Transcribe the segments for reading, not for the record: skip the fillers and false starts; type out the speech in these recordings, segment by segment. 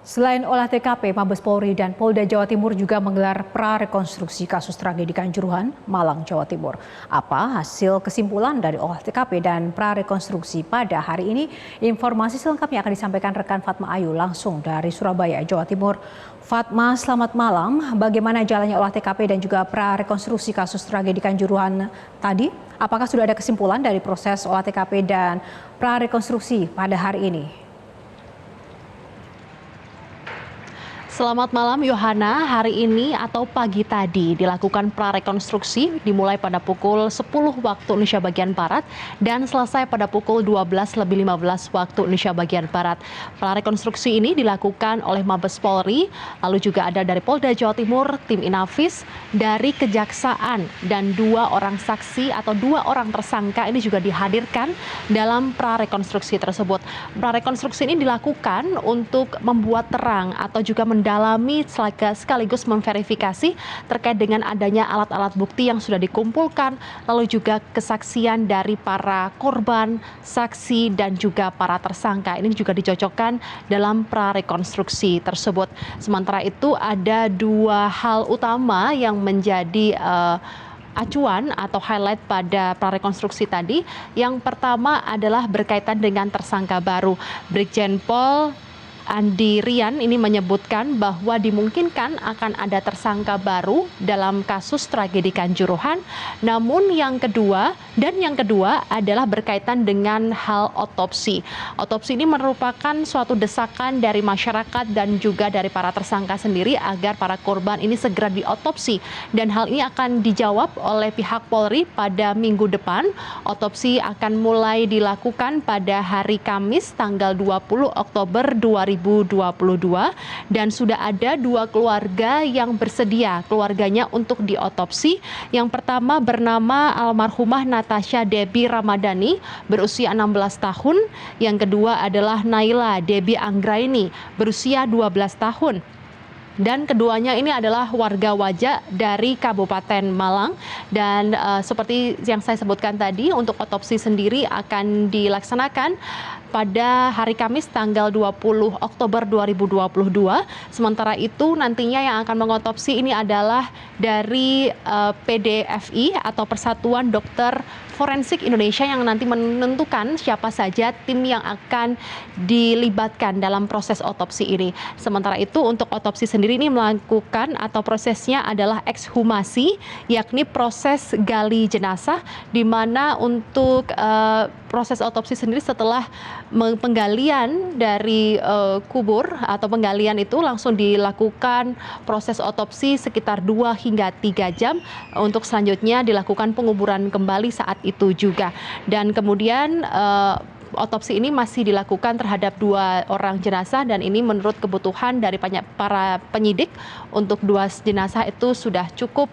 Selain olah TKP, Mabes Polri dan Polda Jawa Timur juga menggelar prarekonstruksi kasus tragedi Kanjuruhan, Malang, Jawa Timur. Apa hasil kesimpulan dari olah TKP dan prarekonstruksi pada hari ini? Informasi selengkapnya akan disampaikan rekan Fatma Ayu langsung dari Surabaya, Jawa Timur. Fatma, selamat malam. Bagaimana jalannya olah TKP dan juga prarekonstruksi kasus tragedi Kanjuruhan tadi? Apakah sudah ada kesimpulan dari proses olah TKP dan prarekonstruksi pada hari ini? Selamat malam Yohana, hari ini atau pagi tadi dilakukan prarekonstruksi dimulai pada pukul 10 waktu Indonesia bagian Barat dan selesai pada pukul 12:15 waktu Indonesia bagian Barat. Prarekonstruksi ini dilakukan oleh Mabes Polri, lalu juga ada dari Polda Jawa Timur, tim Inafis, dari Kejaksaan dan 2 orang saksi atau 2 orang tersangka ini juga dihadirkan dalam prarekonstruksi tersebut. Prarekonstruksi ini dilakukan untuk membuat terang atau juga mendalami sekaligus memverifikasi terkait dengan adanya alat-alat bukti yang sudah dikumpulkan, lalu juga kesaksian dari para korban, saksi, dan juga para tersangka. Ini juga dicocokkan dalam prarekonstruksi tersebut. Sementara itu ada 2 hal utama yang menjadi acuan atau highlight pada prarekonstruksi tadi. Yang pertama adalah berkaitan dengan tersangka baru. Brigjen Pol Andi Rian ini menyebutkan bahwa dimungkinkan akan ada tersangka baru dalam kasus tragedi Kanjuruhan. Namun yang kedua adalah berkaitan dengan hal otopsi. Otopsi ini merupakan suatu desakan dari masyarakat dan juga dari para tersangka sendiri agar para korban ini segera diotopsi. Dan hal ini akan dijawab oleh pihak Polri pada minggu depan. Otopsi akan mulai dilakukan pada hari Kamis tanggal 20 Oktober 2022 dan sudah ada 2 keluarga yang bersedia keluarganya untuk diotopsi. Yang pertama bernama almarhumah Natasha Debbie Ramadhani berusia 16 tahun. Yang kedua adalah Naila Debbie Anggraini berusia 12 tahun. Dan keduanya ini adalah warga wajah dari Kabupaten Malang. Dan seperti yang saya sebutkan tadi, untuk otopsi sendiri akan dilaksanakan pada hari Kamis tanggal 20 Oktober 2022. Sementara itu nantinya yang akan mengotopsi ini adalah dari PDFI atau Persatuan Dokter Forensik Indonesia yang nanti menentukan siapa saja tim yang akan dilibatkan dalam proses otopsi ini. Sementara itu untuk otopsi sendiri ini melakukan atau prosesnya adalah ekshumasi, yakni proses gali jenazah, di mana untuk proses otopsi sendiri setelah penggalian dari kubur atau penggalian itu langsung dilakukan proses otopsi sekitar 2 hingga 3 jam untuk selanjutnya dilakukan penguburan kembali saat itu juga. Dan kemudian otopsi ini masih dilakukan terhadap 2 orang jenazah dan ini menurut kebutuhan dari para penyidik untuk 2 jenazah itu sudah cukup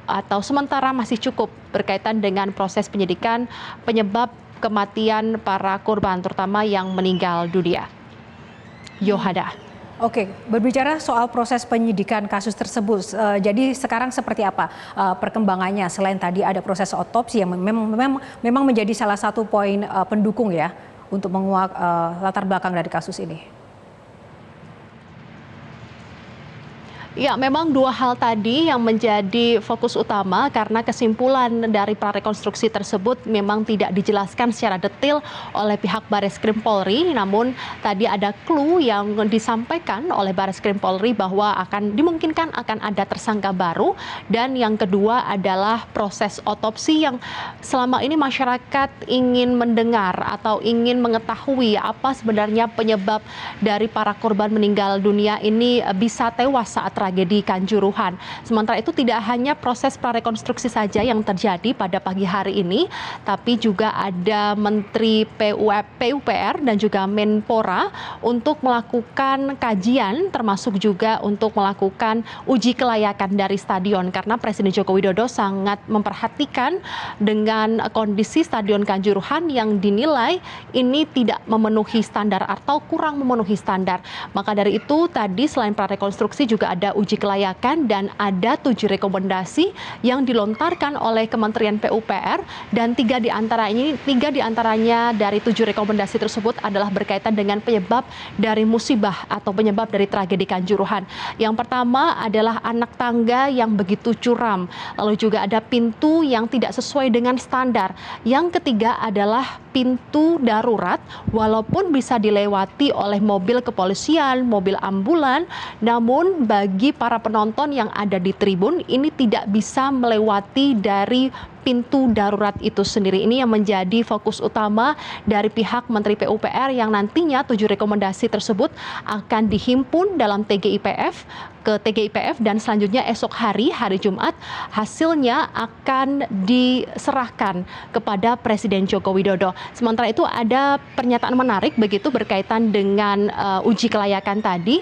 atau sementara masih cukup berkaitan dengan proses penyidikan penyebab kematian para korban terutama yang meninggal dunia. Yohada. Oke, berbicara soal proses penyidikan kasus tersebut, jadi sekarang seperti apa perkembangannya selain tadi ada proses otopsi yang memang menjadi salah satu poin pendukung ya untuk menguak latar belakang dari kasus ini? Ya, memang 2 hal tadi yang menjadi fokus utama karena kesimpulan dari prarekonstruksi tersebut memang tidak dijelaskan secara detail oleh pihak Bareskrim Polri. Namun tadi ada clue yang disampaikan oleh Bareskrim Polri bahwa dimungkinkan akan ada tersangka baru. Dan yang kedua adalah proses otopsi yang selama ini masyarakat ingin mendengar atau ingin mengetahui apa sebenarnya penyebab dari para korban meninggal dunia ini bisa tewas saat tragedi Kanjuruhan. Sementara itu tidak hanya proses prarekonstruksi saja yang terjadi pada pagi hari ini, tapi juga ada Menteri PUPR dan juga Menpora untuk melakukan kajian termasuk juga untuk melakukan uji kelayakan dari stadion karena Presiden Joko Widodo sangat memperhatikan dengan kondisi Stadion Kanjuruhan yang dinilai ini tidak memenuhi standar atau kurang memenuhi standar. Maka dari itu tadi selain prarekonstruksi juga ada ada uji kelayakan dan ada 7 rekomendasi yang dilontarkan oleh Kementerian PUPR, dan 3 diantaranya dari 7 rekomendasi tersebut adalah berkaitan dengan penyebab dari musibah atau penyebab dari tragedi Kanjuruhan. Yang pertama adalah anak tangga yang begitu curam, lalu juga ada pintu yang tidak sesuai dengan standar. Yang ketiga adalah pintu darurat walaupun bisa dilewati oleh mobil kepolisian, mobil ambulan, namun bagi para penonton yang ada di tribun ini tidak bisa melewati dari pintu darurat itu sendiri. Ini yang menjadi fokus utama dari pihak Menteri PUPR yang nantinya 7 rekomendasi tersebut akan dihimpun dalam TGIPF dan selanjutnya esok hari Jumat hasilnya akan diserahkan kepada Presiden Joko Widodo. Sementara itu ada pernyataan menarik begitu berkaitan dengan uji kelayakan tadi.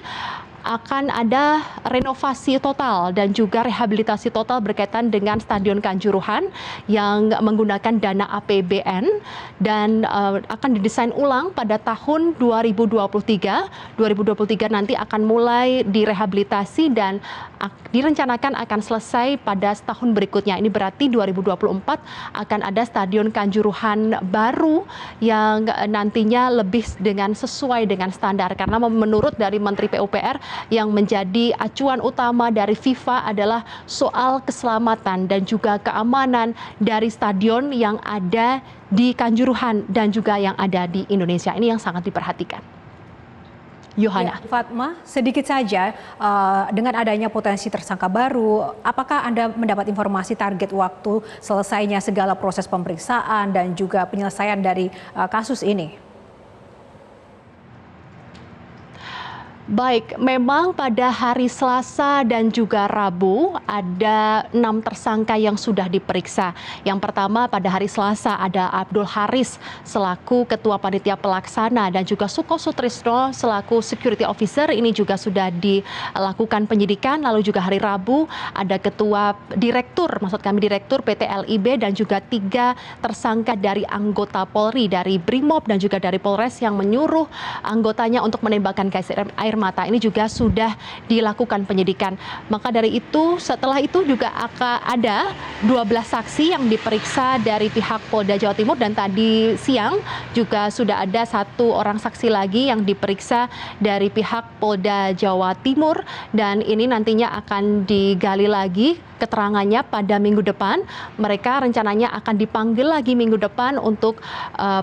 Akan ada renovasi total dan juga rehabilitasi total berkaitan dengan Stadion Kanjuruhan yang menggunakan dana APBN dan akan didesain ulang pada tahun 2023. 2023 nanti akan mulai direhabilitasi dan direncanakan akan selesai pada setahun berikutnya. Ini berarti 2024 akan ada Stadion Kanjuruhan baru yang nantinya lebih sesuai dengan standar, karena menurut dari Menteri PUPR yang menjadi acuan utama dari FIFA adalah soal keselamatan dan juga keamanan dari stadion yang ada di Kanjuruhan dan juga yang ada di Indonesia. Ini yang sangat diperhatikan. Yohana. Ya, Fatma, sedikit saja dengan adanya potensi tersangka baru, apakah Anda mendapat informasi target waktu selesainya segala proses pemeriksaan dan juga penyelesaian dari kasus ini? Baik, memang pada hari Selasa dan juga Rabu ada 6 tersangka yang sudah diperiksa. Yang pertama pada hari Selasa ada Abdul Haris selaku Ketua Panitia Pelaksana dan juga Suko Sutrisno selaku Security Officer, ini juga sudah dilakukan penyidikan. Lalu juga hari Rabu ada Direktur PT LIB dan juga 3 tersangka dari anggota Polri, dari Brimob dan juga dari Polres yang menyuruh anggotanya untuk menembakkan gas air mata. Ini juga sudah dilakukan penyidikan. Maka dari itu setelah itu juga akan ada 12 saksi yang diperiksa dari pihak Polda Jawa Timur, dan tadi siang juga sudah ada 1 orang saksi lagi yang diperiksa dari pihak Polda Jawa Timur, dan ini nantinya akan digali lagi keterangannya pada minggu depan. Mereka rencananya akan dipanggil lagi minggu depan untuk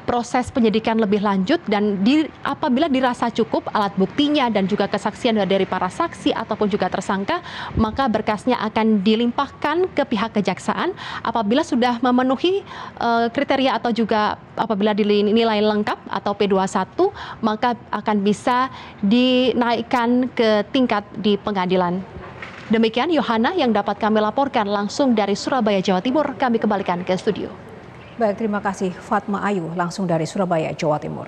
proses penyidikan lebih lanjut, dan apabila dirasa cukup alat buktinya dan juga kesaksian dari para saksi ataupun juga tersangka, maka berkasnya akan dilimpahkan ke pihak kejaksaan. Apabila sudah memenuhi kriteria atau juga apabila dinilai lengkap atau P21, maka akan bisa dinaikkan ke tingkat di pengadilan. Demikian Yohana yang dapat kami laporkan langsung dari Surabaya, Jawa Timur. Kami kembalikan ke studio. Baik, terima kasih Fatma Ayu langsung dari Surabaya, Jawa Timur.